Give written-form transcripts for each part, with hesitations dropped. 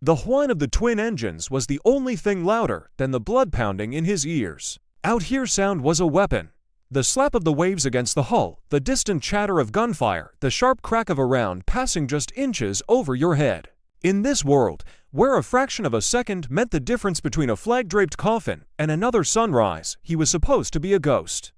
The whine of the twin engines was the only thing louder than the blood pounding in his ears. Out here sound was a weapon. The slap of the waves against the hull, the distant chatter of gunfire, the sharp crack of a round passing just inches over your head. In this world, where a fraction of a second meant the difference between a flag-draped coffin and another sunrise, he was supposed to be a ghost.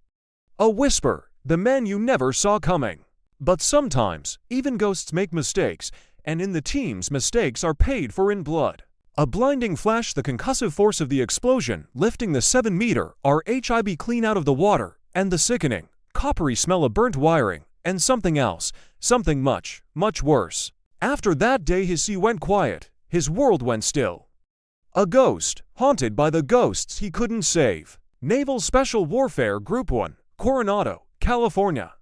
A whisper, the man you never saw coming. But sometimes, even ghosts make mistakes, and in the teams, mistakes are paid for in blood. A blinding flash, the concussive force of the explosion, lifting the 7-meter RHIB clean out of the water, and the sickening, coppery smell of burnt wiring, and something else, something much, much worse. After that day his sea went quiet, his world went still. A ghost, haunted by the ghosts he couldn't save. Naval Special Warfare Group 1, Coronado, California.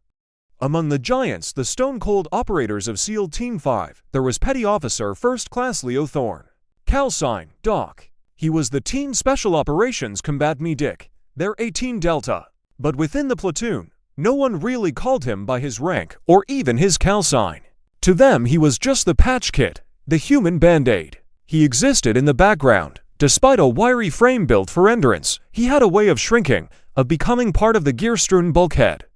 Among the giants, the stone-cold operators of SEAL Team 5, there was Petty Officer First Class Leo Thorne. Cal sign, Doc. He was the Teen Special Operations Combat Me Dick, their 18 Delta. But within the platoon, no one really called him by his rank or even his cal sign. To them he was just the patch kit, the human band-aid. He existed in the background. Despite a wiry frame built for endurance, he had a way of shrinking, of becoming part of the gear-strewn bulkhead.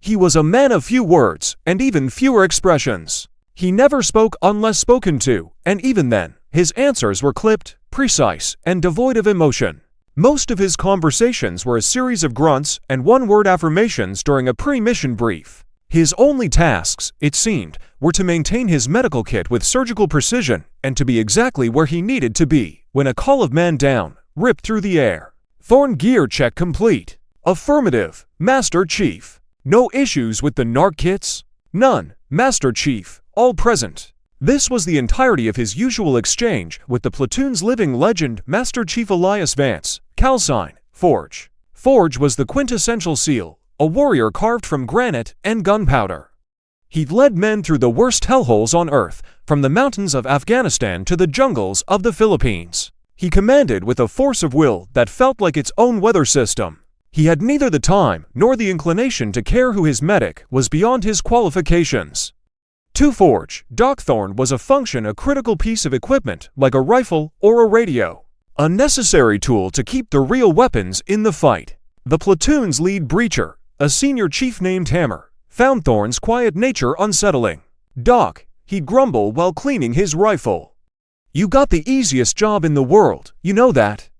He was a man of few words, and even fewer expressions. He never spoke unless spoken to, and even then, his answers were clipped, precise, and devoid of emotion. Most of his conversations were a series of grunts and one-word affirmations during a pre-mission brief. His only tasks, it seemed, were to maintain his medical kit with surgical precision and to be exactly where he needed to be when a call of man down ripped through the air. Thorne gear check complete. Affirmative, Master Chief. No issues with the narc kits? None, Master Chief, all present. This was the entirety of his usual exchange with the platoon's living legend, Master Chief Elias Vance, cal sign, Forge. Forge was the quintessential SEAL, a warrior carved from granite and gunpowder. He'd led men through the worst hellholes on Earth, from the mountains of Afghanistan to the jungles of the Philippines. He commanded with a force of will that felt like its own weather system. He had neither the time nor the inclination to care who his medic was beyond his qualifications. To Forge, Doc Thorne was a function, a critical piece of equipment like a rifle or a radio. A necessary tool to keep the real weapons in the fight. The platoon's lead breacher, a senior chief named Hammer, found Thorne's quiet nature unsettling. Doc, he'd grumble while cleaning his rifle. You got the easiest job in the world, you know that.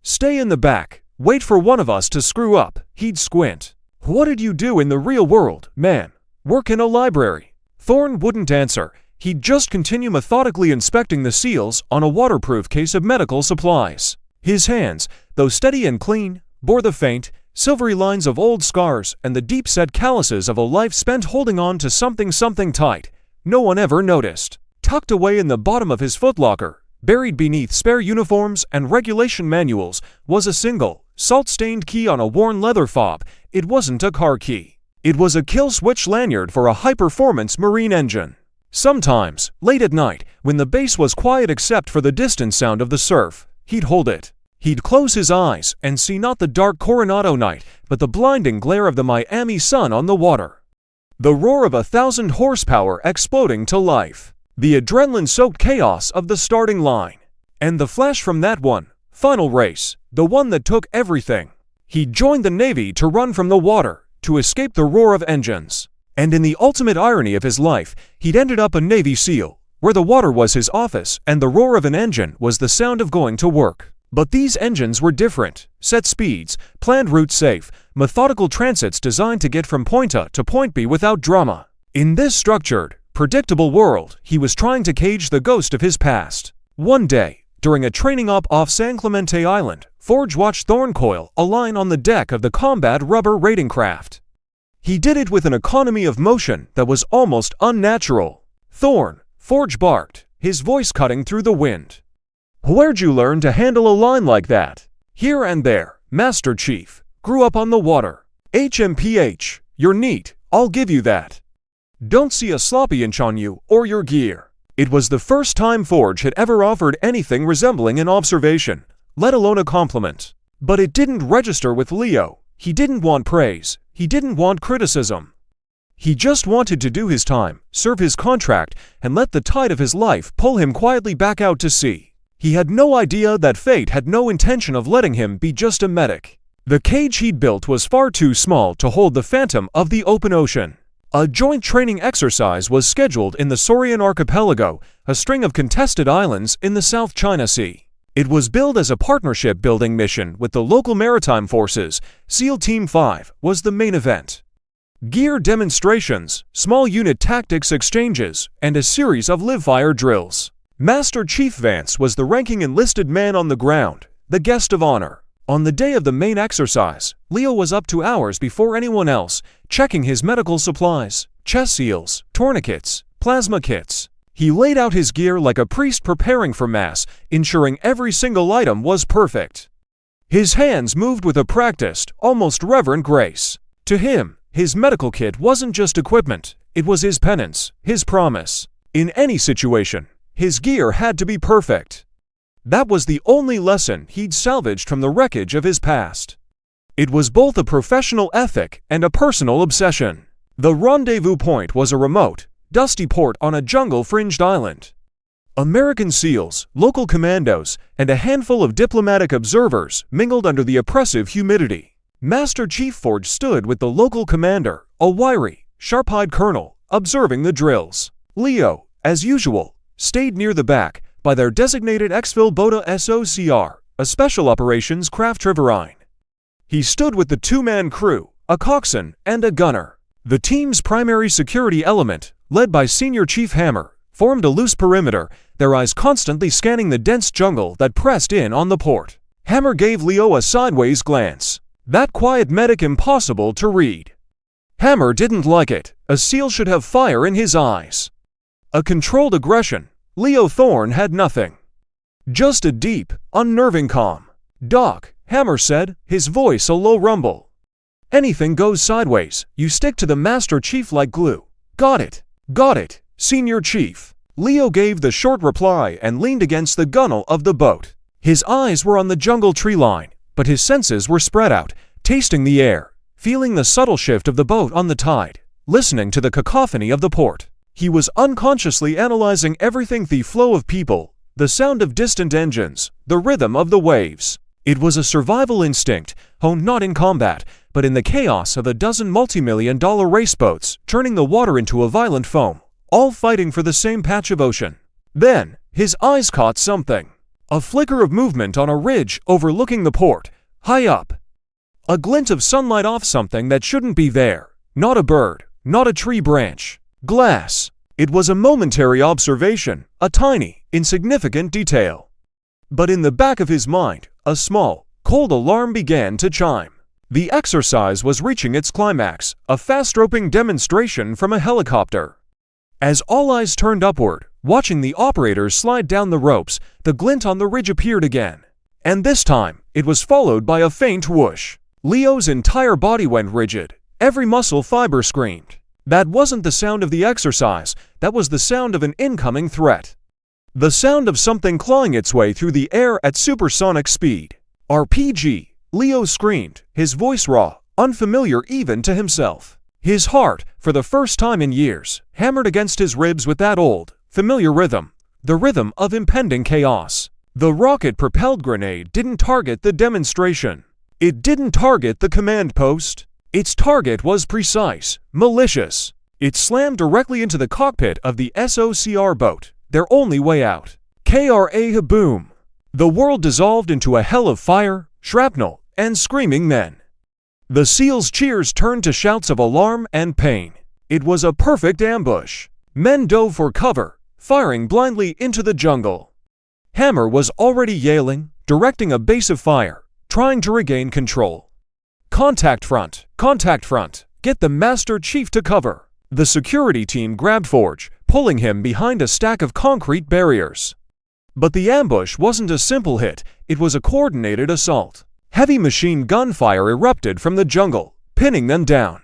Stay in the back, wait for one of us to screw up, he'd squint. What did you do in the real world, man? Work in a library? Thorne wouldn't answer. He'd just continue methodically inspecting the seals on a waterproof case of medical supplies. His hands, though steady and clean, bore the faint, silvery lines of old scars and the deep-set calluses of a life spent holding on to something tight. No one ever noticed. Tucked away in the bottom of his footlocker, buried beneath spare uniforms and regulation manuals, was a single, salt-stained key on a worn leather fob. It wasn't a car key. It was a kill switch lanyard for a high-performance marine engine. Sometimes, late at night, when the base was quiet except for the distant sound of the surf, he'd hold it. He'd close his eyes and see not the dark Coronado night, but the blinding glare of the Miami sun on the water. The roar of 1,000 horsepower exploding to life. The adrenaline-soaked chaos of the starting line. And the flash from that one, final race, the one that took everything. He'd joined the Navy to run from the water, to escape the roar of engines. And in the ultimate irony of his life, he'd ended up a Navy SEAL, where the water was his office and the roar of an engine was the sound of going to work. But these engines were different. Set speeds, planned routes safe, methodical transits designed to get from point A to point B without drama. In this structured, predictable world, he was trying to cage the ghost of his past. One day, during a training op off San Clemente Island, Forge watched Thorne coil a line on the deck of the combat rubber raiding craft. He did it with an economy of motion that was almost unnatural. Thorne, Forge barked, his voice cutting through the wind. Where'd you learn to handle a line like that? Here and there, Master Chief. Grew up on the water. HMPH, you're neat, I'll give you that. Don't see a sloppy inch on you or your gear. It was the first time Forge had ever offered anything resembling an observation, let alone a compliment. But it didn't register with Leo. He didn't want praise. He didn't want criticism. He just wanted to do his time, serve his contract, and let the tide of his life pull him quietly back out to sea. He had no idea that fate had no intention of letting him be just a medic. The cage he'd built was far too small to hold the phantom of the open ocean. A joint training exercise was scheduled in the Saurian archipelago, a string of contested islands in the South China Sea. It was billed as a partnership-building mission with the local maritime forces. SEAL Team 5 was the main event. Gear demonstrations, small unit tactics exchanges, and a series of live-fire drills. Master Chief Vance was the ranking enlisted man on the ground, the guest of honor. On the day of the main exercise, Leo was up to hours before anyone else, checking his medical supplies, chest seals, tourniquets, plasma kits. He laid out his gear like a priest preparing for mass, ensuring every single item was perfect. His hands moved with a practiced, almost reverent grace. To him, his medical kit wasn't just equipment, it was his penance, his promise. In any situation, his gear had to be perfect. That was the only lesson he'd salvaged from the wreckage of his past. It was both a professional ethic and a personal obsession. The rendezvous point was a remote, dusty port on a jungle-fringed island. American SEALs, local commandos, and a handful of diplomatic observers mingled under the oppressive humidity. Master Chief Forge stood with the local commander, a wiry, sharp-eyed colonel, observing the drills. Leo, as usual, stayed near the back, by their designated exfil Bota SOCR, a special operations craft riverine. He stood with the two-man crew, a coxswain and a gunner. The team's primary security element, led by Senior Chief Hammer, formed a loose perimeter, their eyes constantly scanning the dense jungle that pressed in on the port. Hammer gave Leo a sideways glance. That quiet medic impossible to read. Hammer didn't like it. A SEAL should have fire in his eyes. A controlled aggression. Leo Thorne had nothing. Just a deep, unnerving calm. "Doc," Hammer said, his voice a low rumble. "Anything goes sideways, you stick to the Master Chief like glue." Got it, Senior Chief." Leo gave the short reply and leaned against the gunwale of the boat. His eyes were on the jungle tree line, but his senses were spread out, tasting the air, feeling the subtle shift of the boat on the tide, listening to the cacophony of the port. He was unconsciously analyzing everything: the flow of people, the sound of distant engines, the rhythm of the waves. It was a survival instinct, honed not in combat, but in the chaos of a dozen multi-million-dollar raceboats, turning the water into a violent foam, all fighting for the same patch of ocean. Then, his eyes caught something. A flicker of movement on a ridge overlooking the port, high up. A glint of sunlight off something that shouldn't be there. Not a bird, not a tree branch. Glass. It was a momentary observation, a tiny, insignificant detail. But in the back of his mind, a small, cold alarm began to chime. The exercise was reaching its climax, a fast-roping demonstration from a helicopter. As all eyes turned upward, watching the operators slide down the ropes, the glint on the ridge appeared again. And this time, it was followed by a faint whoosh. Leo's entire body went rigid. Every muscle fiber screamed. That wasn't the sound of the exercise, that was the sound of an incoming threat. The sound of something clawing its way through the air at supersonic speed. "RPG!" Leo screamed, his voice raw, unfamiliar even to himself. His heart, for the first time in years, hammered against his ribs with that old, familiar rhythm, the rhythm of impending chaos. The rocket-propelled grenade didn't target the demonstration. It didn't target the command post. Its target was precise, malicious. It slammed directly into the cockpit of the SOCR boat, their only way out. Kra-boom! The world dissolved into a hell of fire, shrapnel, and screaming men. The SEALs' cheers turned to shouts of alarm and pain. It was a perfect ambush. Men dove for cover, firing blindly into the jungle. Hammer was already yelling, directing a base of fire, trying to regain control. Contact front, get the Master Chief to cover." The security team grabbed Forge, pulling him behind a stack of concrete barriers. But the ambush wasn't a simple hit, it was a coordinated assault. Heavy machine gun fire erupted from the jungle, pinning them down.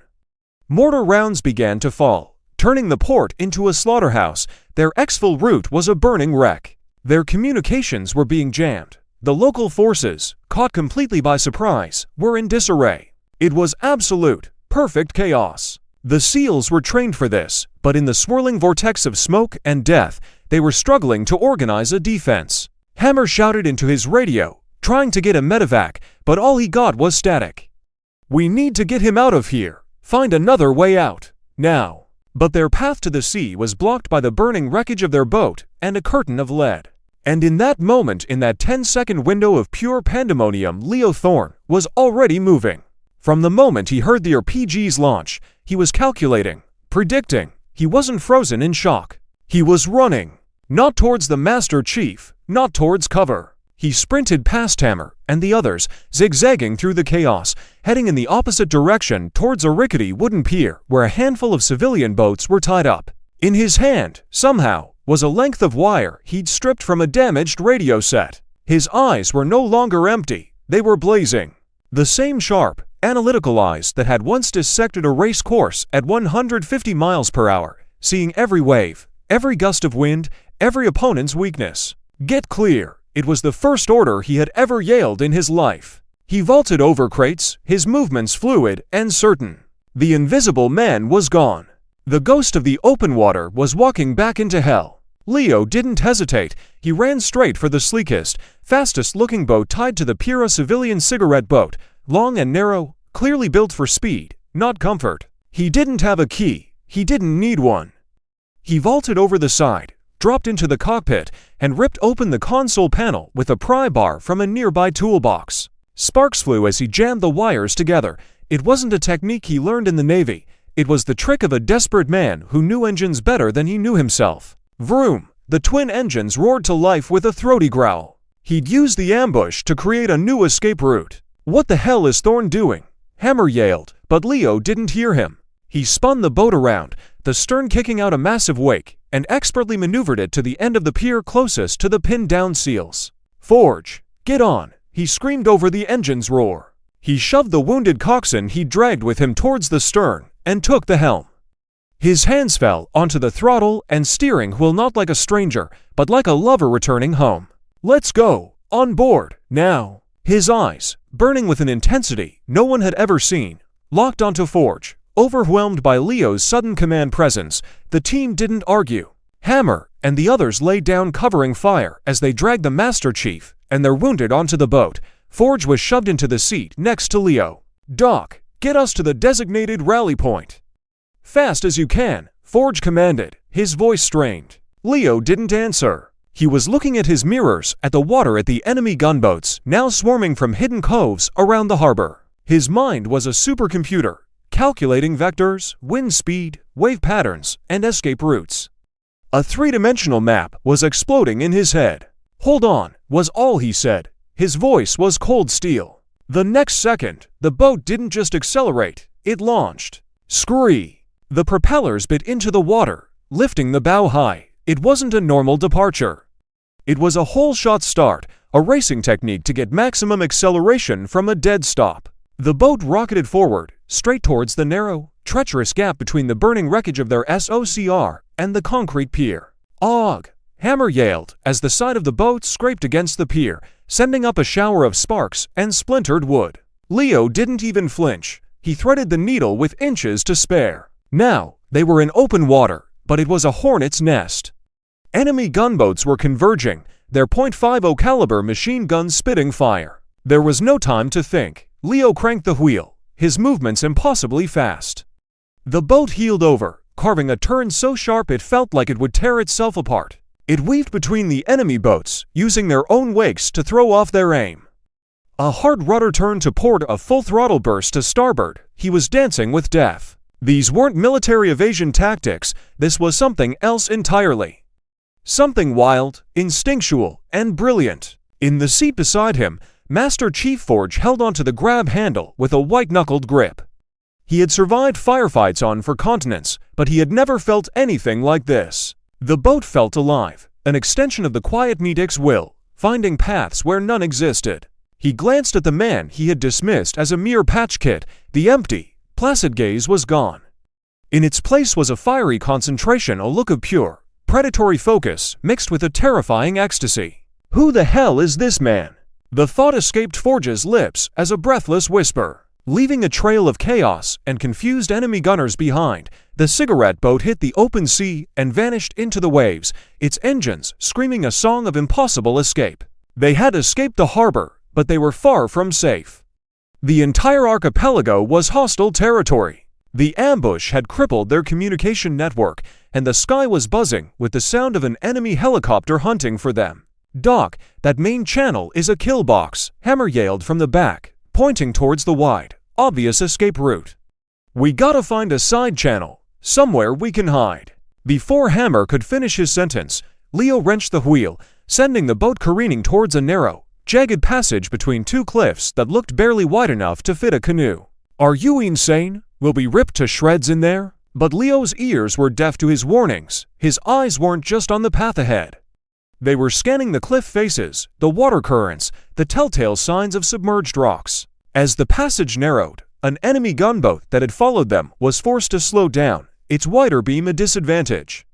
Mortar rounds began to fall, turning the port into a slaughterhouse. Their exfil route was a burning wreck. Their communications were being jammed. The local forces, caught completely by surprise, were in disarray. It was absolute, perfect chaos. The SEALs were trained for this, but in the swirling vortex of smoke and death, they were struggling to organize a defense. Hammer shouted into his radio, trying to get a medevac, but all he got was static. "We need to get him out of here. Find another way out. Now." But their path to the sea was blocked by the burning wreckage of their boat and a curtain of lead. And in that moment, in that 10-second window of pure pandemonium, Leo Thorne was already moving. From the moment he heard the RPG's launch, he was calculating, predicting. He wasn't frozen in shock. He was running. Not towards the Master Chief, not towards cover. He sprinted past Hammer and the others, zigzagging through the chaos, heading in the opposite direction towards a rickety wooden pier where a handful of civilian boats were tied up. In his hand, somehow, was a length of wire he'd stripped from a damaged radio set. His eyes were no longer empty, they were blazing. The same sharp, analytical eyes that had once dissected a race course at 150 miles per hour, seeing every wave, every gust of wind, every opponent's weakness. Get clear. It was the first order he had ever yelled in his life. He vaulted over crates, his movements fluid and certain. The invisible man was gone. The ghost of the open water was walking back into hell. Leo didn't hesitate. He ran straight for the sleekest, fastest-looking boat tied to the pier, a civilian cigarette boat, long and narrow, clearly built for speed, not comfort. He didn't have a key. He didn't need one. He vaulted over the side, dropped into the cockpit, and ripped open the console panel with a pry bar from a nearby toolbox. Sparks flew as he jammed the wires together. It wasn't a technique he learned in the Navy. It was the trick of a desperate man who knew engines better than he knew himself. Vroom! The twin engines roared to life with a throaty growl. He'd used the ambush to create a new escape route. "What the hell is Thorne doing?" Hammer yelled, but Leo didn't hear him. He spun the boat around, the stern kicking out a massive wake, and expertly maneuvered it to the end of the pier closest to the pinned-down SEALs. "Forge, get on!" he screamed over the engine's roar. He shoved the wounded coxswain he dragged with him towards the stern and took the helm. His hands fell onto the throttle and steering wheel, not like a stranger, but like a lover returning home. "Let's go! On board, now!" His eyes, burning with an intensity no one had ever seen, locked onto Forge. Overwhelmed by Leo's sudden command presence, the team didn't argue. Hammer and the others laid down, covering fire as they dragged the Master Chief and their wounded onto the boat. Forge was shoved into the seat next to Leo. "Doc, get us to the designated rally point." "Fast as you can," Forge commanded, his voice strained. Leo didn't answer. He was looking at his mirrors, at the water, at the enemy gunboats, now swarming from hidden coves around the harbor. His mind was a supercomputer, calculating vectors, wind speed, wave patterns, and escape routes. A three-dimensional map was exploding in his head. "Hold on," was all he said. His voice was cold steel. The next second, the boat didn't just accelerate, it launched. Scree! The propellers bit into the water, lifting the bow high. It wasn't a normal departure. It was a whole-shot start, a racing technique to get maximum acceleration from a dead stop. The boat rocketed forward, straight towards the narrow, treacherous gap between the burning wreckage of their SOCR and the concrete pier. "Og!" Hammer yelled as the side of the boat scraped against the pier, sending up a shower of sparks and splintered wood. Leo didn't even flinch. He threaded the needle with inches to spare. Now, they were in open water, but it was a hornet's nest. Enemy gunboats were converging, their .50 caliber machine guns spitting fire. There was no time to think. Leo cranked the wheel, his movements impossibly fast. The boat heeled over, carving a turn so sharp it felt like it would tear itself apart. It weaved between the enemy boats, using their own wakes to throw off their aim. A hard rudder turn to port, a full throttle burst to starboard. He was dancing with death. These weren't military evasion tactics, this was something else entirely. Something wild, instinctual, and brilliant. In the seat beside him, Master Chief Forge held onto the grab handle with a white-knuckled grip. He had survived firefights on for continents, but he had never felt anything like this. The boat felt alive, an extension of the quietest's will, finding paths where none existed. He glanced at the man he had dismissed as a mere patch kit. The empty, placid gaze was gone. In its place was a fiery concentration, a look of pure, predatory focus mixed with a terrifying ecstasy. "Who the hell is this man?" The thought escaped Forge's lips as a breathless whisper. Leaving a trail of chaos and confused enemy gunners behind, the cigarette boat hit the open sea and vanished into the waves, its engines screaming a song of impossible escape. They had escaped the harbor, but they were far from safe. The entire archipelago was hostile territory. The ambush had crippled their communication network, and the sky was buzzing with the sound of an enemy helicopter hunting for them. "Doc, that main channel is a kill box," Hammer yelled from the back, pointing towards the wide, obvious escape route. "We gotta find a side channel, somewhere we can hide." Before Hammer could finish his sentence, Leo wrenched the wheel, sending the boat careening towards a narrow, jagged passage between two cliffs that looked barely wide enough to fit a canoe. "Are you insane? We'll be ripped to shreds in there." But Leo's ears were deaf to his warnings. His eyes weren't just on the path ahead. They were scanning the cliff faces, the water currents, the telltale signs of submerged rocks. As the passage narrowed, an enemy gunboat that had followed them was forced to slow down, its wider beam a disadvantage.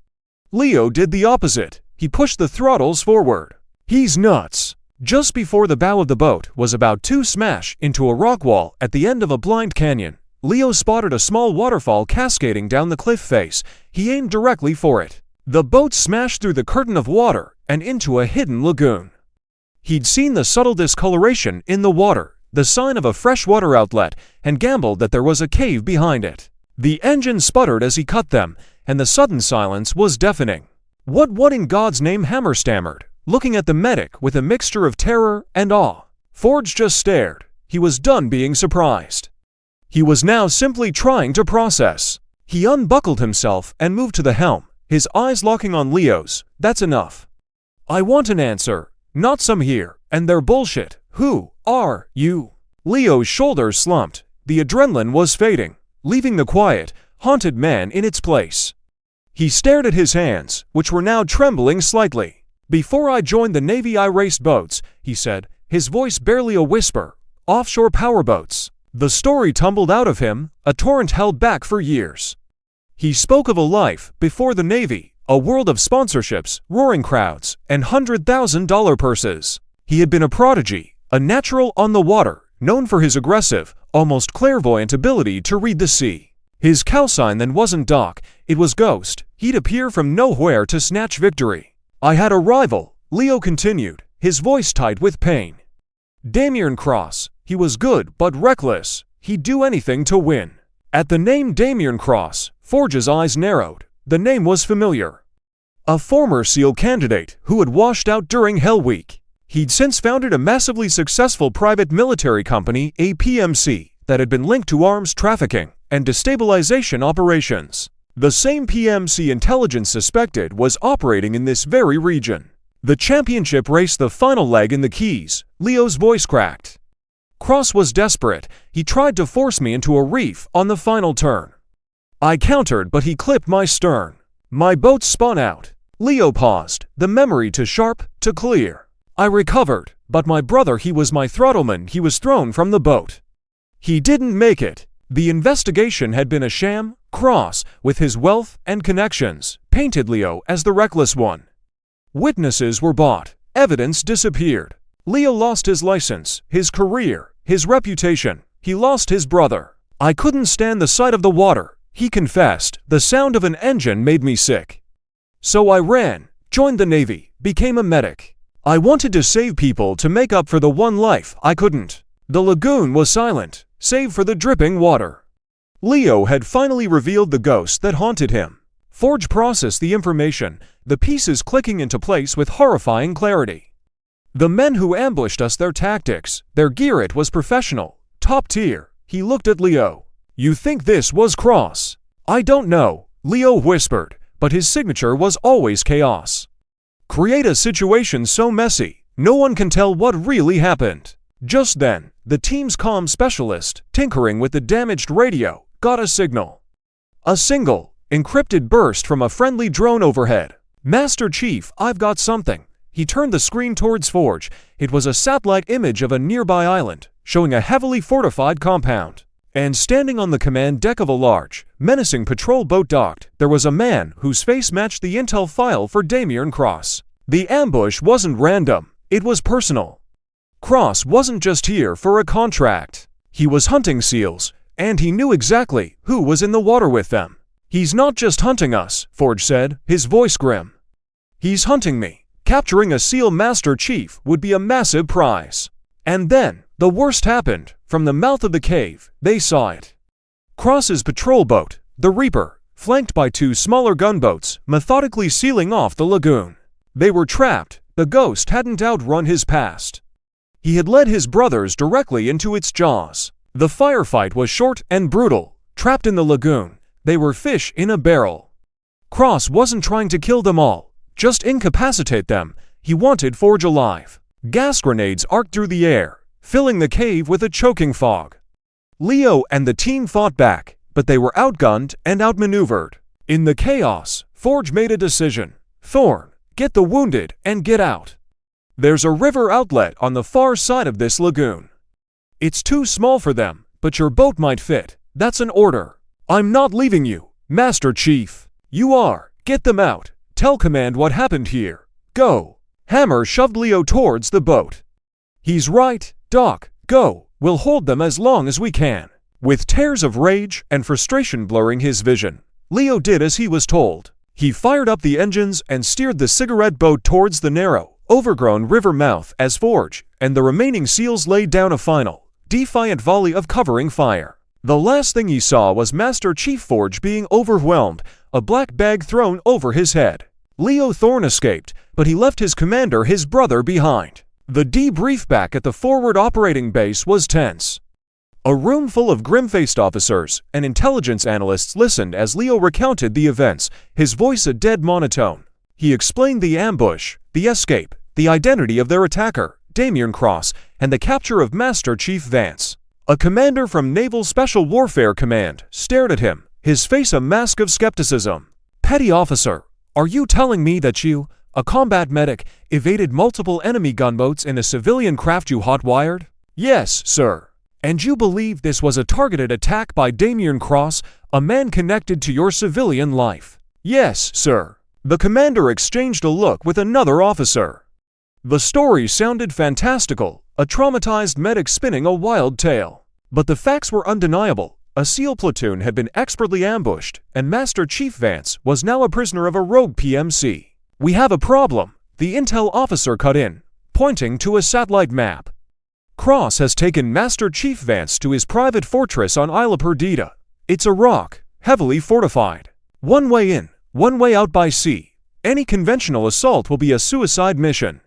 Leo did the opposite. He pushed the throttles forward. "He's nuts." Just before the bow of the boat was about to smash into a rock wall at the end of a blind canyon, Leo spotted a small waterfall cascading down the cliff face. He aimed directly for it. The boat smashed through the curtain of water and into a hidden lagoon. He'd seen the subtle discoloration in the water, the sign of a freshwater outlet, and gambled that there was a cave behind it. The engine sputtered as he cut them, and the sudden silence was deafening. What in God's name?" Hammer stammered, looking at the medic with a mixture of terror and awe. Forge just stared. He was done being surprised. He was now simply trying to process. He unbuckled himself and moved to the helm, his eyes locking on Leo's. "That's enough. I want an answer, not some here and there bullshit. Who are you?" Leo's shoulders slumped. The adrenaline was fading, leaving the quiet, haunted man in its place. He stared at his hands, which were now trembling slightly. "Before I joined the Navy I raced boats," he said, his voice barely a whisper. "Offshore powerboats." The story tumbled out of him, a torrent held back for years. He spoke of a life before the Navy, a world of sponsorships, roaring crowds, and $100,000 purses. He had been a prodigy, a natural on the water, known for his aggressive, almost clairvoyant ability to read the sea. His callsign then wasn't Doc, it was Ghost. He'd appear from nowhere to snatch victory. "I had a rival," Leo continued, his voice tight with pain. "Damian Cross. He was good but reckless. He'd do anything to win." At the name Damian Cross, Forge's eyes narrowed. The name was familiar. A former SEAL candidate who had washed out during Hell Week. He'd since founded a massively successful private military company, a PMC, that had been linked to arms trafficking and destabilization operations. The same PMC intelligence suspected was operating in this very region. The championship race, the final leg in the Keys, Leo's voice cracked. Cross was desperate. He tried to force me into a reef on the final turn. I countered, but he clipped my stern. My boat spun out. Leo paused, the memory too sharp to clear. I recovered, but my brother, he was my throttleman. He was thrown from the boat. He didn't make it. The investigation had been a sham. Cross, with his wealth and connections, painted Leo as the reckless one. Witnesses were bought. Evidence disappeared. Leo lost his license, his career, his reputation. He lost his brother. "I couldn't stand the sight of the water," he confessed. "The sound of an engine made me sick. So I ran, joined the Navy, became a medic. I wanted to save people to make up for the one life I couldn't." The lagoon was silent, save for the dripping water. Leo had finally revealed the ghost that haunted him. Forge processed the information, the pieces clicking into place with horrifying clarity. "The men who ambushed us, their tactics, their gear, it was professional, top tier." He looked at Leo. "You think this was Cross?" "I don't know," Leo whispered, but his signature was always chaos. "Create a situation so messy, no one can tell what really happened." Just then, the team's comm specialist, tinkering with the damaged radio, got a signal. A single, encrypted burst from a friendly drone overhead. "Master Chief, I've got something." He turned the screen towards Forge. It was a satellite image of a nearby island, showing a heavily fortified compound. And standing on the command deck of a large, menacing patrol boat docked, there was a man whose face matched the intel file for Damian Cross. The ambush wasn't random, it was personal. Cross wasn't just here for a contract. He was hunting seals, and he knew exactly who was in the water with them. "He's not just hunting us," Forge said, his voice grim. "He's hunting me. Capturing a SEAL Master Chief would be a massive prize." And then, the worst happened. From the mouth of the cave, they saw it. Cross's patrol boat, the Reaper, flanked by two smaller gunboats, methodically sealing off the lagoon. They were trapped. The ghost hadn't outrun his past. He had led his brothers directly into its jaws. The firefight was short and brutal. Trapped in the lagoon, they were fish in a barrel. Cross wasn't trying to kill them all, just incapacitate them. He wanted Forge alive. Gas grenades arced through the air, filling the cave with a choking fog. Leo and the team fought back, but they were outgunned and outmaneuvered. In the chaos, Forge made a decision. "Thorne, get the wounded and get out. There's a river outlet on the far side of this lagoon. It's too small for them, but your boat might fit. That's an order." "I'm not leaving you, Master Chief." "You are. Get them out. Tell command what happened here. Go." Hammer shoved Leo towards the boat. "He's right, Doc. Go. We'll hold them as long as we can." With tears of rage and frustration blurring his vision, Leo did as he was told. He fired up the engines and steered the cigarette boat towards the narrow, overgrown river mouth as Forge and the remaining SEALs laid down a final, defiant volley of covering fire. The last thing he saw was Master Chief Forge being overwhelmed, a black bag thrown over his head. Leo Thorne escaped, but he left his commander, his brother, behind. The debrief back at the forward operating base was tense. A room full of grim-faced officers and intelligence analysts listened as Leo recounted the events, his voice a dead monotone. He explained the ambush, the escape, the identity of their attacker, Damian Cross, and the capture of Master Chief Vance. A commander from Naval Special Warfare Command stared at him, his face a mask of skepticism. "Petty officer, are you telling me that you, a combat medic, evaded multiple enemy gunboats in a civilian craft you hot-wired?" "Yes, sir." "And you believe this was a targeted attack by Damian Cross, a man connected to your civilian life?" "Yes, sir." The commander exchanged a look with another officer. The story sounded fantastical, a traumatized medic spinning a wild tale. But the facts were undeniable. A SEAL platoon had been expertly ambushed, and Master Chief Vance was now a prisoner of a rogue PMC. "We have a problem," the intel officer cut in, pointing to a satellite map. "Cross has taken Master Chief Vance to his private fortress on Isla Perdita. It's a rock, heavily fortified. One way in, one way out by sea. Any conventional assault will be a suicide mission.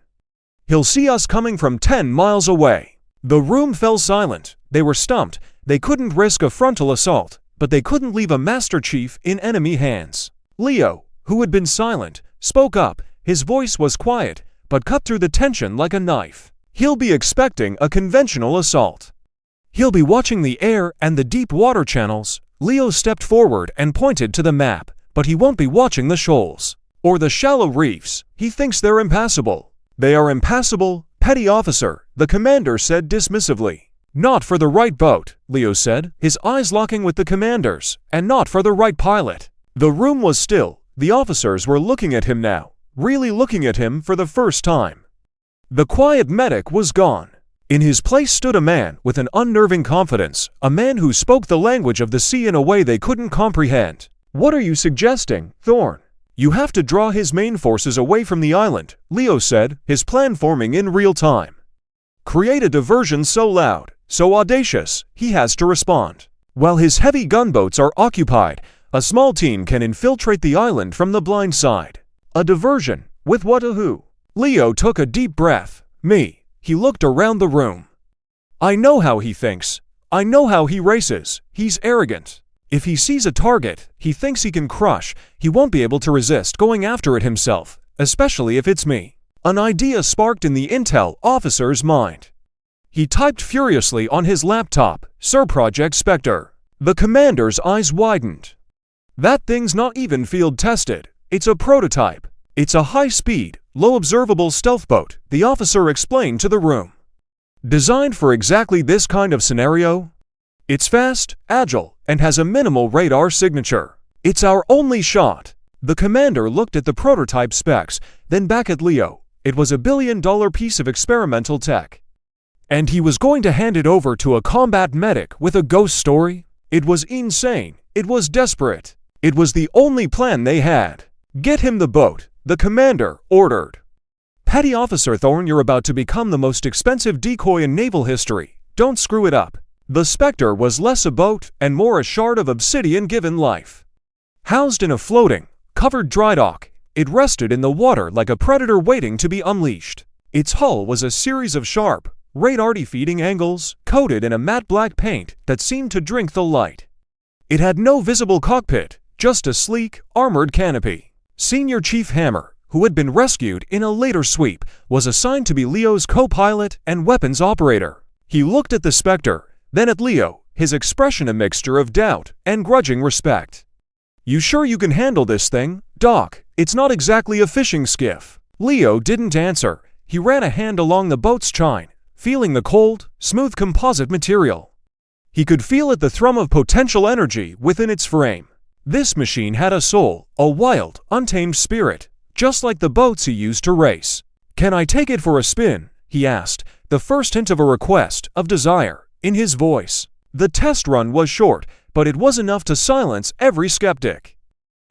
He'll see us coming from 10 miles away." The room fell silent. They were stumped. They couldn't risk a frontal assault, but they couldn't leave a Master Chief in enemy hands. Leo, who had been silent, spoke up. His voice was quiet, but cut through the tension like a knife. "He'll be expecting a conventional assault. He'll be watching the air and the deep water channels." Leo stepped forward and pointed to the map. "But he won't be watching the shoals or the shallow reefs. He thinks they're impassable." "They are impassable, petty officer," the commander said dismissively. "Not for the right boat," Leo said, his eyes locking with the commander's, "and not for the right pilot." The room was still. The officers were looking at him now, really looking at him for the first time. The quiet medic was gone. In his place stood a man with an unnerving confidence, a man who spoke the language of the sea in a way they couldn't comprehend. "What are you suggesting, Thorne?" "You have to draw his main forces away from the island," Leo said, his plan forming in real time. "Create a diversion so loud, so audacious, he has to respond. While his heavy gunboats are occupied, a small team can infiltrate the island from the blind side." "A diversion? With what or who?" Leo took a deep breath. "Me." He looked around the room. "I know how he thinks. I know how he races. He's arrogant. If he sees a target he thinks he can crush, he won't be able to resist going after it himself, especially if it's me." An idea sparked in the intel officer's mind. He typed furiously on his laptop, "Sir, Project Spectre." The commander's eyes widened. "That thing's not even field tested. It's a prototype. It's a high-speed, low-observable stealth boat," the officer explained to the room. "Designed for exactly this kind of scenario. It's fast, agile, and has a minimal radar signature. It's our only shot." The commander looked at the prototype specs, then back at Leo. It was $1 billion piece of experimental tech. And he was going to hand it over to a combat medic with a ghost story? It was insane. It was desperate. It was the only plan they had. "Get him the boat," the commander ordered. "Petty Officer Thorne, you're about to become the most expensive decoy in naval history. Don't screw it up." The Spectre was less a boat and more a shard of obsidian given life. Housed in a floating, covered dry dock, it rested in the water like a predator waiting to be unleashed. Its hull was a series of sharp, radar-defeating angles coated in a matte black paint that seemed to drink the light. It had no visible cockpit, just a sleek, armored canopy. Senior Chief Hammer, who had been rescued in a later sweep, was assigned to be Leo's co-pilot and weapons operator. He looked at the Spectre, then at Leo, his expression a mixture of doubt and grudging respect. "You sure you can handle this thing, Doc? It's not exactly a fishing skiff." Leo didn't answer. He ran a hand along the boat's chine, feeling the cold, smooth composite material. He could feel it, the thrum of potential energy within its frame. This machine had a soul, a wild, untamed spirit, just like the boats he used to race. "Can I take it for a spin?" he asked, the first hint of a request, of desire, in his voice. The test run was short, but it was enough to silence every skeptic.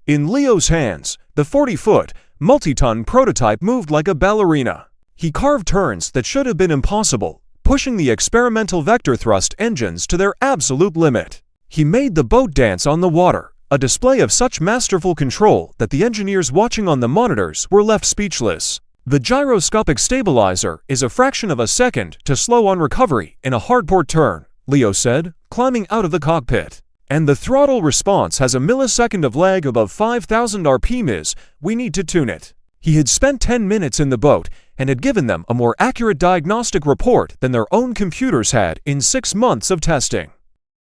In Leo's hands, the 40-foot, multi-ton prototype moved like a ballerina. He carved turns that should have been impossible, pushing the experimental vector thrust engines to their absolute limit. He made the boat dance on the water, a display of such masterful control that the engineers watching on the monitors were left speechless. "The gyroscopic stabilizer is a fraction of a second to slow on recovery in a hardport turn," Leo said, climbing out of the cockpit. "And the throttle response has a millisecond of lag above 5,000 RPMs. We need to tune it." He had spent 10 minutes in the boat and had given them a more accurate diagnostic report than their own computers had in 6 months of testing.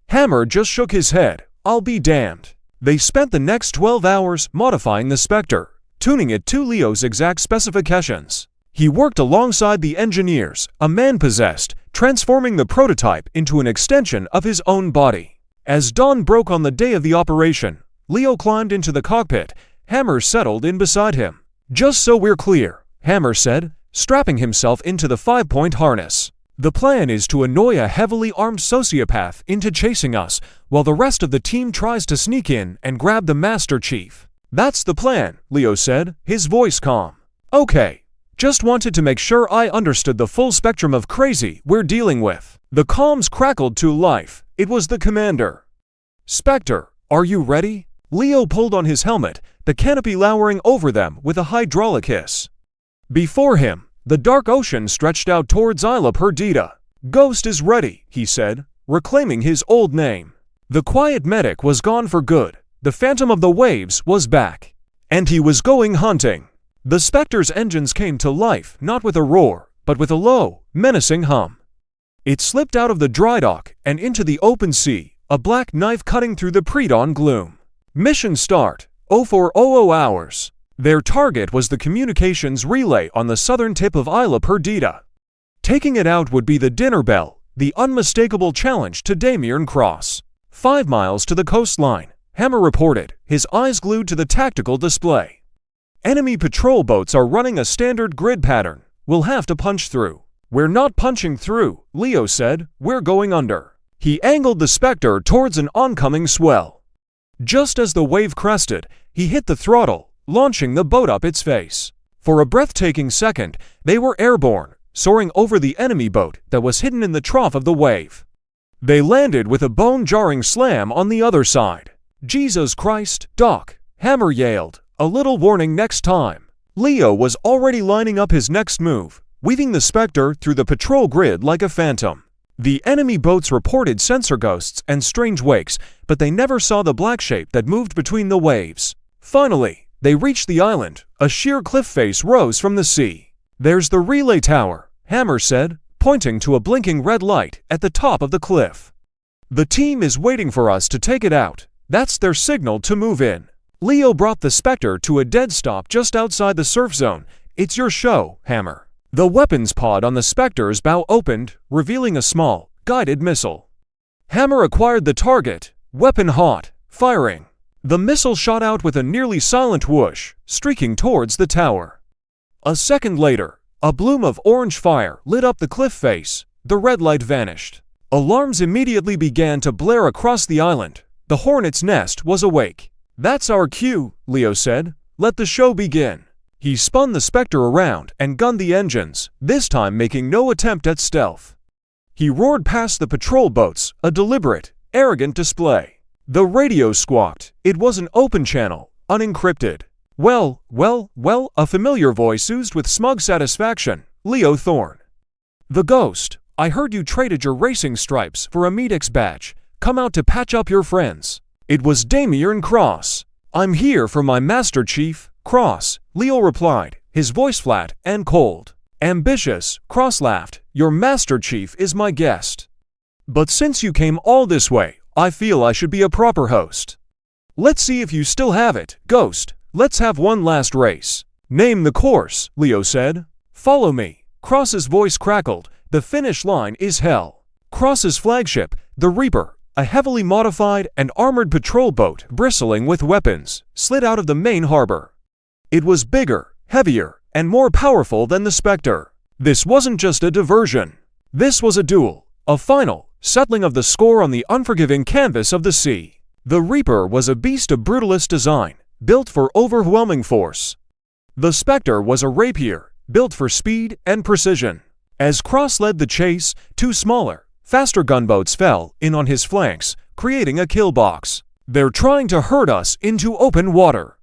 Hammer just shook his head. "I'll be damned." They spent the next 12 hours modifying the Spectre, tuning it to Leo's exact specifications. He worked alongside the engineers, a man possessed, transforming the prototype into an extension of his own body. As dawn broke on the day of the operation, Leo climbed into the cockpit. Hammer settled in beside him. "Just so we're clear," Hammer said, strapping himself into the 5-point harness. "The plan is to annoy a heavily armed sociopath into chasing us, while the rest of the team tries to sneak in and grab the Master Chief." "That's the plan," Leo said, his voice calm. "Okay. Just wanted to make sure I understood the full spectrum of crazy we're dealing with." The comms crackled to life. It was the commander. "Spectre, are you ready?" Leo pulled on his helmet, the canopy lowering over them with a hydraulic hiss. Before him, the dark ocean stretched out towards Isla Perdita. "Ghost is ready," he said, reclaiming his old name. The quiet medic was gone for good. The Phantom of the Waves was back. And he was going hunting. The Spectre's engines came to life, not with a roar, but with a low, menacing hum. It slipped out of the dry dock and into the open sea, a black knife cutting through the pre-dawn gloom. Mission start, 0400 hours. Their target was the communications relay on the southern tip of Isla Perdita. Taking it out would be the dinner bell, the unmistakable challenge to Damiern Cross. 5 miles to the coastline, Hammer reported, his eyes glued to the tactical display. "Enemy patrol boats are running a standard grid pattern. We'll have to punch through." "We're not punching through," Leo said. "We're going under." He angled the Spectre towards an oncoming swell. Just as the wave crested, he hit the throttle, launching the boat up its face. For a breathtaking second, they were airborne, soaring over the enemy boat that was hidden in the trough of the wave. They landed with a bone-jarring slam on the other side. "Jesus Christ, Doc," Hammer yelled. "A little warning next time." Leo was already lining up his next move, weaving the Spectre through the patrol grid like a phantom. The enemy boats reported sensor ghosts and strange wakes, but they never saw the black shape that moved between the waves. Finally, they reached the island. A sheer cliff face rose from the sea. "There's the relay tower," Hammer said, pointing to a blinking red light at the top of the cliff. "The team is waiting for us to take it out. That's their signal to move in." Leo brought the Spectre to a dead stop just outside the surf zone. "It's your show, Hammer." The weapons pod on the Spectre's bow opened, revealing a small, guided missile. Hammer acquired the target, weapon hot, firing. The missile shot out with a nearly silent whoosh, streaking towards the tower. A second later, a bloom of orange fire lit up the cliff face. the red light vanished. Alarms immediately began to blare across the island. The hornet's nest was awake. "That's our cue," Leo said. "Let the show begin." He spun the Spectre around and gunned the engines, this time making no attempt at stealth. He roared past the patrol boats, a deliberate, arrogant display. The radio squawked. It was an open channel, unencrypted. Well, a familiar voice oozed with smug satisfaction. Leo Thorne. "The Ghost. I heard you traded your racing stripes for a Medex badge. Come out to patch up your friends." It was Damian Cross. "I'm here for my Master Chief, Cross," Leo replied, his voice flat and cold. "Ambitious," Cross laughed. "Your Master Chief is my guest. But since you came all this way, I feel I should be a proper host. Let's see if you still have it, Ghost. Let's have one last race." "Name the course," Leo said. "Follow me." Cross's voice crackled. "The finish line is hell." Cross's flagship, the Reaper, a heavily modified and armored patrol boat bristling with weapons, slid out of the main harbor. It was bigger, heavier, and more powerful than the Spectre. This wasn't just a diversion. This was a duel, a final, settling of the score on the unforgiving canvas of the sea. The Reaper was a beast of brutalist design, built for overwhelming force. The Spectre was a rapier, built for speed and precision. As Cross led the chase, two smaller, faster gunboats fell in on his flanks, creating a kill box. "They're trying to herd us into open water."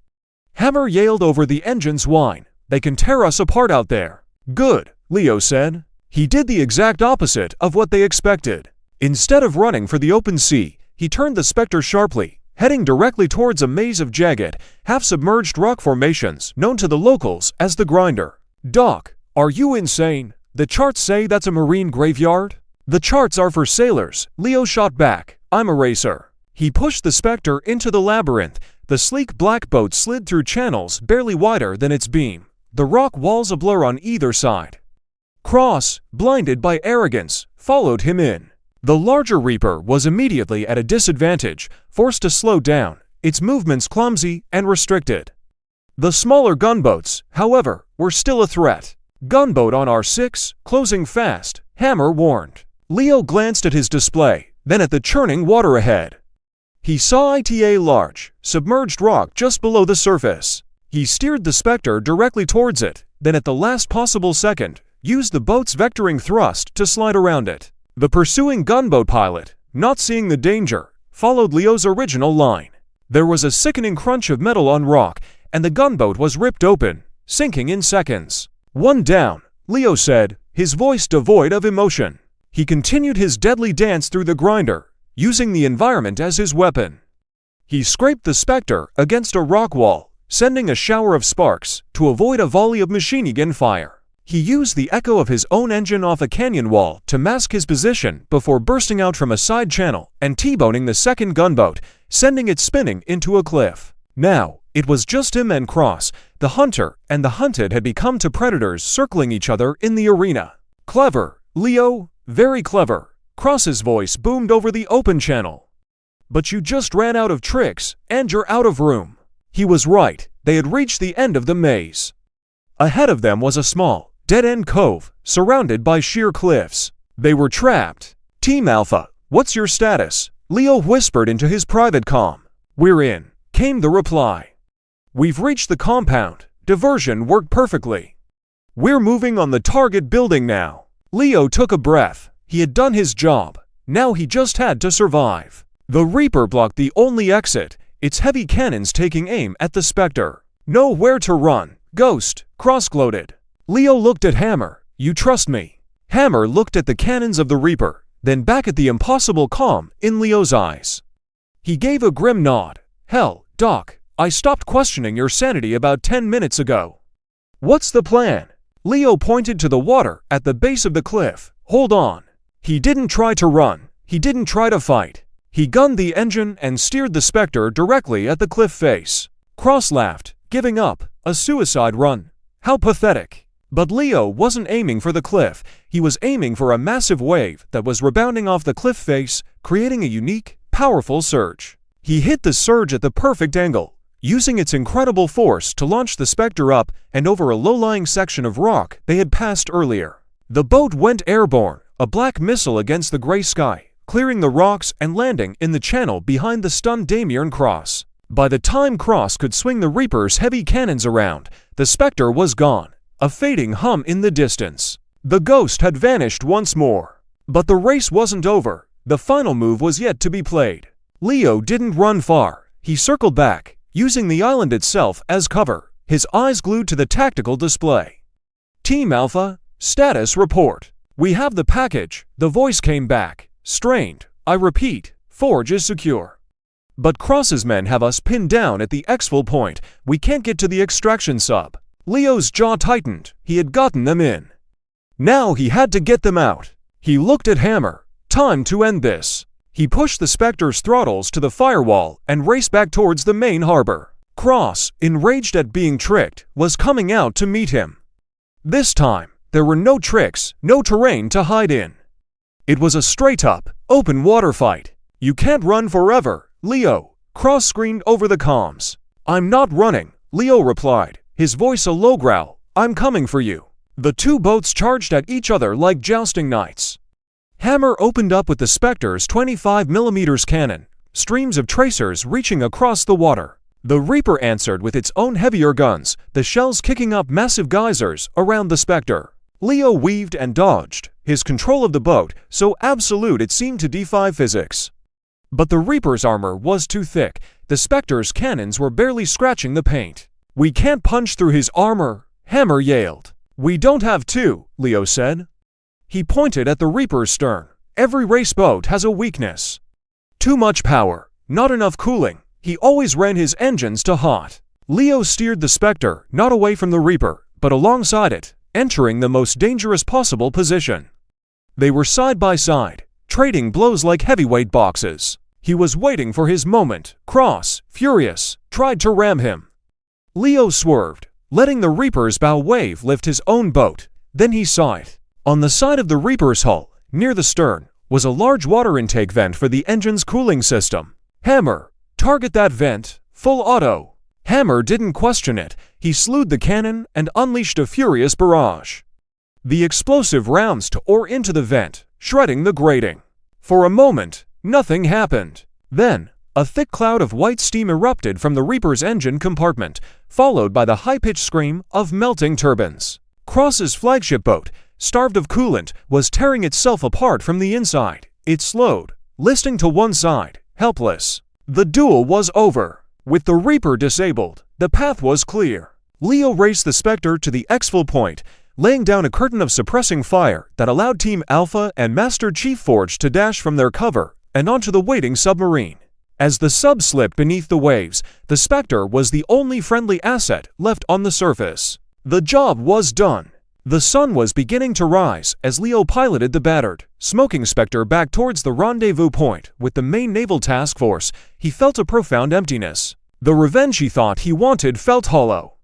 Hammer yelled over the engine's whine. "They can tear us apart out there." "Good," Leo said. He did the exact opposite of what they expected. Instead of running for the open sea, he turned the Spectre sharply, heading directly towards a maze of jagged, half-submerged rock formations known to the locals as the Grinder. "Doc, are you insane? The charts say that's a marine graveyard?" "The charts are for sailors," Leo shot back. "I'm a racer." He pushed the Spectre into the labyrinth. The sleek black boat slid through channels barely wider than its beam, the rock walls a blur on either side. Cross, blinded by arrogance, followed him in. The larger Reaper was immediately at a disadvantage, forced to slow down, its movements clumsy and restricted. The smaller gunboats, however, were still a threat. "Gunboat on R6, closing fast," Hammer warned. Leo glanced at his display, then at the churning water ahead. He saw ITA large, submerged rock just below the surface. He steered the Spectre directly towards it, then at the last possible second, used the boat's vectoring thrust to slide around it. The pursuing gunboat pilot, not seeing the danger, followed Leo's original line. There was a sickening crunch of metal on rock, and the gunboat was ripped open, sinking in seconds. "One down," Leo said, his voice devoid of emotion. He continued his deadly dance through the Grinder, using the environment as his weapon. He scraped the Spectre against a rock wall, sending a shower of sparks to avoid a volley of machine gun fire. He used the echo of his own engine off a canyon wall to mask his position before bursting out from a side channel and T-boning the second gunboat, sending it spinning into a cliff. Now, it was just him and Cross. The hunter and the hunted had become two predators circling each other in the arena. "Clever, Leo, very clever." Cross's voice boomed over the open channel. "But you just ran out of tricks, and you're out of room." He was right. They had reached the end of the maze. Ahead of them was a small, dead-end cove, surrounded by sheer cliffs. They were trapped. "Team Alpha, what's your status?" Leo whispered into his private comm. "We're in," came the reply. "We've reached the compound. Diversion worked perfectly. We're moving on the target building now." Leo took a breath. He had done his job. Now he just had to survive. The Reaper blocked the only exit, its heavy cannons taking aim at the Spectre. "Know where to run, Ghost," Cross gloated. Leo looked at Hammer. "You trust me?" Hammer looked at the cannons of the Reaper, then back at the impossible calm in Leo's eyes. He gave a grim nod. "Hell, Doc, I stopped questioning your sanity about 10 minutes ago." "What's the plan?" Leo pointed to the water at the base of the cliff. "Hold on." He didn't try to run. He didn't try to fight. He gunned the engine and steered the Spectre directly at the cliff face. Cross laughed. "Giving up? A suicide run? How pathetic." But Leo wasn't aiming for the cliff. He was aiming for a massive wave that was rebounding off the cliff face, creating a unique, powerful surge. He hit the surge at the perfect angle, using its incredible force to launch the Spectre up and over a low-lying section of rock they had passed earlier. The boat went airborne, a black missile against the gray sky, clearing the rocks and landing in the channel behind the stunned Damien Cross. By the time Cross could swing the Reaper's heavy cannons around, the Spectre was gone, a fading hum in the distance. The ghost had vanished once more. But the race wasn't over. The final move was yet to be played. Leo didn't run far. He circled back, using the island itself as cover, his eyes glued to the tactical display. Team Alpha, status report. We have the package. The voice came back, strained. I repeat, Forge is secure. But Cross's men have us pinned down at the exfil point. We can't get to the extraction sub. Leo's jaw tightened. He had gotten them in. Now he had to get them out. He looked at Hammer. Time to end this. He pushed the Spectre's throttles to the firewall and raced back towards the main harbor. Cross, enraged at being tricked, was coming out to meet him. This time, there were no tricks, no terrain to hide in. It was a straight-up, open water fight. You can't run forever, Leo, Cross screamed over the comms. I'm not running, Leo replied, his voice a low growl. I'm coming for you. The two boats charged at each other like jousting knights. Hammer opened up with the Spectre's 25mm cannon, streams of tracers reaching across the water. The Reaper answered with its own heavier guns, the shells kicking up massive geysers around the Spectre. Leo weaved and dodged, his control of the boat so absolute it seemed to defy physics. But the Reaper's armor was too thick. The Spectre's cannons were barely scratching the paint. We can't punch through his armor, Hammer yelled. We don't have to, Leo said. He pointed at the Reaper's stern. Every race boat has a weakness. Too much power, not enough cooling. He always ran his engines to hot. Leo steered the Spectre not away from the Reaper, but alongside it, entering the most dangerous possible position. They were side by side, trading blows like heavyweight boxes. He was waiting for his moment. Cross, furious, tried to ram him. Leo swerved, letting the Reaper's bow wave lift his own boat. Then he saw it. On the side of the Reaper's hull, near the stern, was a large water intake vent for the engine's cooling system. Hammer, target that vent, full auto. Hammer didn't question it. He slewed the cannon and unleashed a furious barrage. The explosive rounds tore into the vent, shredding the grating. For a moment, nothing happened. Then, a thick cloud of white steam erupted from the Reaper's engine compartment, followed by the high-pitched scream of melting turbines. Cross's flagship boat, starved of coolant, was tearing itself apart from the inside. It slowed, listing to one side, helpless. The duel was over. With the Reaper disabled, the path was clear. Leo raced the Spectre to the exfil point, laying down a curtain of suppressing fire that allowed Team Alpha and Master Chief Forge to dash from their cover and onto the waiting submarine. As the sub slipped beneath the waves, the Spectre was the only friendly asset left on the surface. The job was done. The sun was beginning to rise as Leo piloted the battered, smoking Spectre back towards the rendezvous point with the main naval task force. He felt a profound emptiness. The revenge he thought he wanted felt hollow.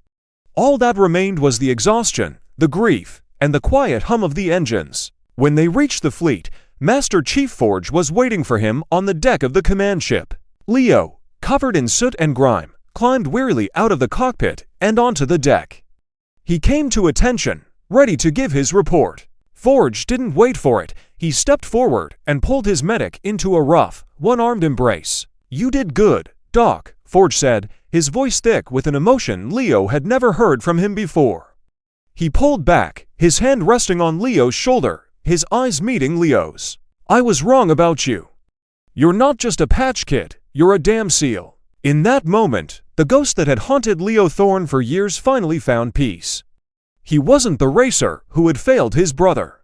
All that remained was the exhaustion, the grief, and the quiet hum of the engines. When they reached the fleet, Master Chief Forge was waiting for him on the deck of the command ship. Leo, covered in soot and grime, climbed wearily out of the cockpit and onto the deck. He came to attention, ready to give his report. Forge didn't wait for it. He stepped forward and pulled his medic into a rough, one-armed embrace. You did good, Doc, Forge said, his voice thick with an emotion Leo had never heard from him before. He pulled back, his hand resting on Leo's shoulder, his eyes meeting Leo's. I was wrong about you. You're not just a patch kid, you're a damn SEAL. In that moment, the ghost that had haunted Leo Thorne for years finally found peace. He wasn't the racer who had failed his brother.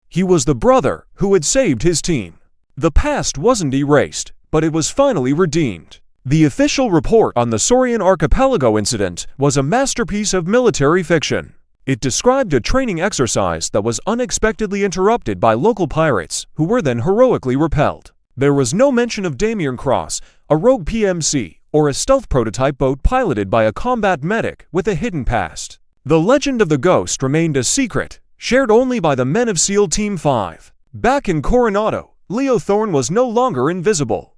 He was the brother who had saved his team. The past wasn't erased, but it was finally redeemed. The official report on the Saurian Archipelago incident was a masterpiece of military fiction. It described a training exercise that was unexpectedly interrupted by local pirates, who were then heroically repelled. There was no mention of Damien Cross, a rogue PMC, or a stealth prototype boat piloted by a combat medic with a hidden past. The legend of the ghost remained a secret, shared only by the men of SEAL Team 5. Back in Coronado, Leo Thorne was no longer invisible.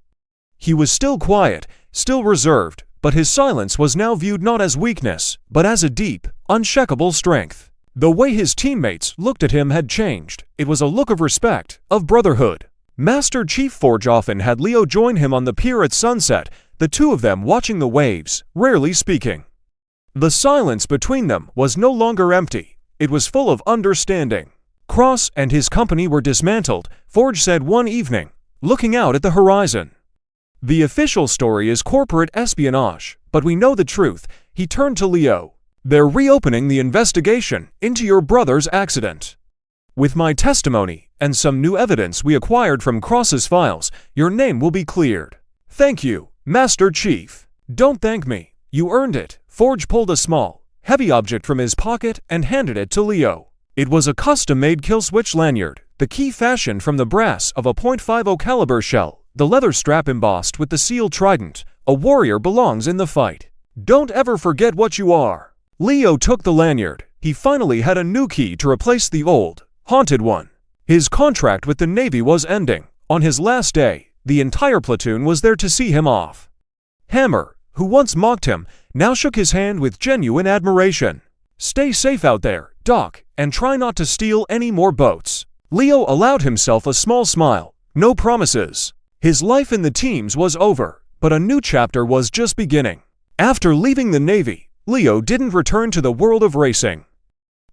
He was still quiet, still reserved, but his silence was now viewed not as weakness, but as a deep, unshakable strength. The way his teammates looked at him had changed. It was a look of respect, of brotherhood. Master Chief Forge often had Leo join him on the pier at sunset, the two of them watching the waves, rarely speaking. The silence between them was no longer empty. It was full of understanding. Cross and his company were dismantled, Forge said one evening, looking out at the horizon. The official story is corporate espionage, but we know the truth. He turned to Leo. They're reopening the investigation into your brother's accident. With my testimony and some new evidence we acquired from Cross's files, your name will be cleared. Thank you, Master Chief. Don't thank me. You earned it. Forge pulled a small, heavy object from his pocket and handed it to Leo. It was a custom-made kill switch lanyard, the key fashioned from the brass of a .50 caliber shell, the leather strap embossed with the seal trident. A warrior belongs in the fight. Don't ever forget what you are. Leo took the lanyard. He finally had a new key to replace the old, haunted one. His contract with the Navy was ending. On his last day, the entire platoon was there to see him off. Hammer, who once mocked him, now shook his hand with genuine admiration. Stay safe out there, Doc, and try not to steal any more boats. Leo allowed himself a small smile. No promises. His life in the teams was over, but a new chapter was just beginning. After leaving the Navy, Leo didn't return to the world of racing.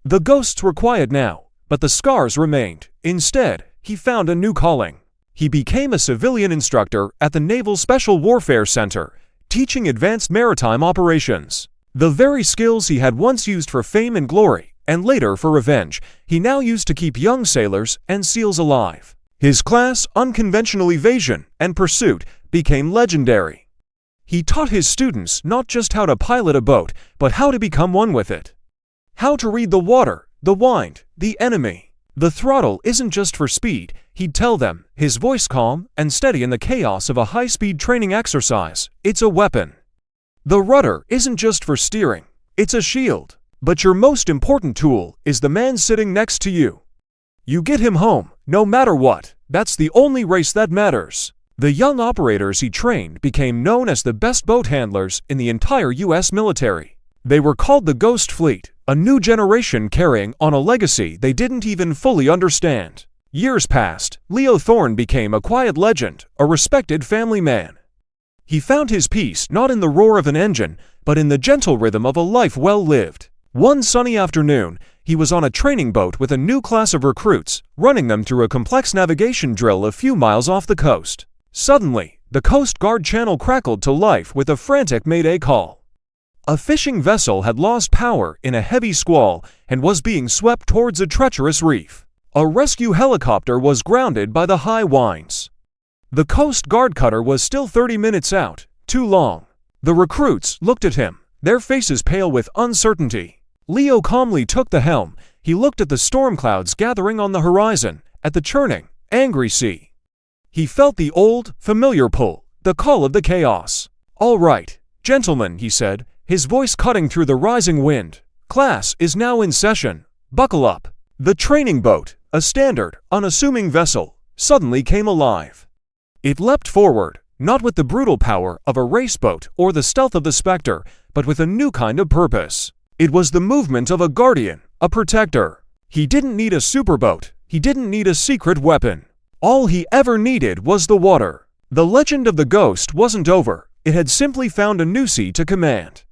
The ghosts were quiet now, but the scars remained. Instead, he found a new calling. He became a civilian instructor at the Naval Special Warfare Center, teaching advanced maritime operations. The very skills he had once used for fame and glory, and later for revenge, he now used to keep young sailors and SEALs alive. His class, Unconventional Evasion and Pursuit, became legendary. He taught his students not just how to pilot a boat, but how to become one with it. How to read the water, the wind, the enemy. The throttle isn't just for speed, he'd tell them, his voice calm and steady in the chaos of a high-speed training exercise. It's a weapon. The rudder isn't just for steering, it's a shield. But your most important tool is the man sitting next to you. You get him home, no matter what. That's the only race that matters. The young operators he trained became known as the best boat handlers in the entire U.S. military. They were called the Ghost Fleet, a new generation carrying on a legacy they didn't even fully understand. Years passed. Leo Thorne became a quiet legend, a respected family man. He found his peace not in the roar of an engine, but in the gentle rhythm of a life well lived. One sunny afternoon, he was on a training boat with a new class of recruits, running them through a complex navigation drill a few miles off the coast. Suddenly, the Coast Guard channel crackled to life with a frantic mayday call. A fishing vessel had lost power in a heavy squall and was being swept towards a treacherous reef. A rescue helicopter was grounded by the high winds. The Coast Guard cutter was still 30 minutes out, too long. The recruits looked at him, their faces pale with uncertainty. Leo calmly took the helm. He looked at the storm clouds gathering on the horizon, at the churning, angry sea. He felt the old, familiar pull, the call of the chaos. All right, gentlemen, he said, his voice cutting through the rising wind. Class is now in session. Buckle up. The training boat, a standard, unassuming vessel, suddenly came alive. It leapt forward, not with the brutal power of a race boat or the stealth of the Spectre, but with a new kind of purpose. It was the movement of a guardian, a protector. He didn't need a superboat. He didn't need a secret weapon. All he ever needed was the water. The legend of the ghost wasn't over. It had simply found a new sea to command.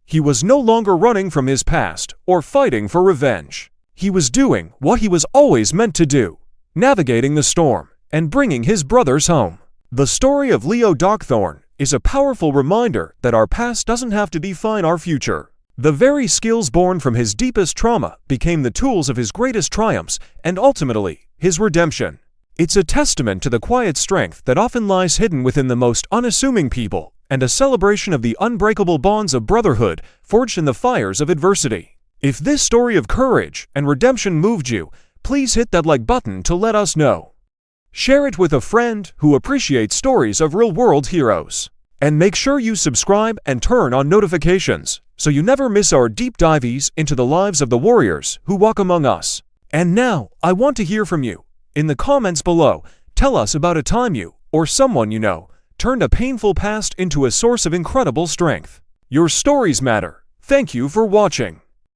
He was no longer running from his past or fighting for revenge. He was doing what he was always meant to do, navigating the storm and bringing his brothers home. The story of Leo Doc Thorne is a powerful reminder that our past doesn't have to define our future. The very skills born from his deepest trauma became the tools of his greatest triumphs and ultimately, his redemption. It's a testament to the quiet strength that often lies hidden within the most unassuming people and a celebration of the unbreakable bonds of brotherhood forged in the fires of adversity. If this story of courage and redemption moved you, please hit that like button to let us know. Share it with a friend who appreciates stories of real-world heroes. And make sure you subscribe and turn on notifications so you never miss our deep dives into the lives of the warriors who walk among us. And now, I want to hear from you. In the comments below, tell us about a time you, or someone you know, turned a painful past into a source of incredible strength. Your stories matter. Thank you for watching.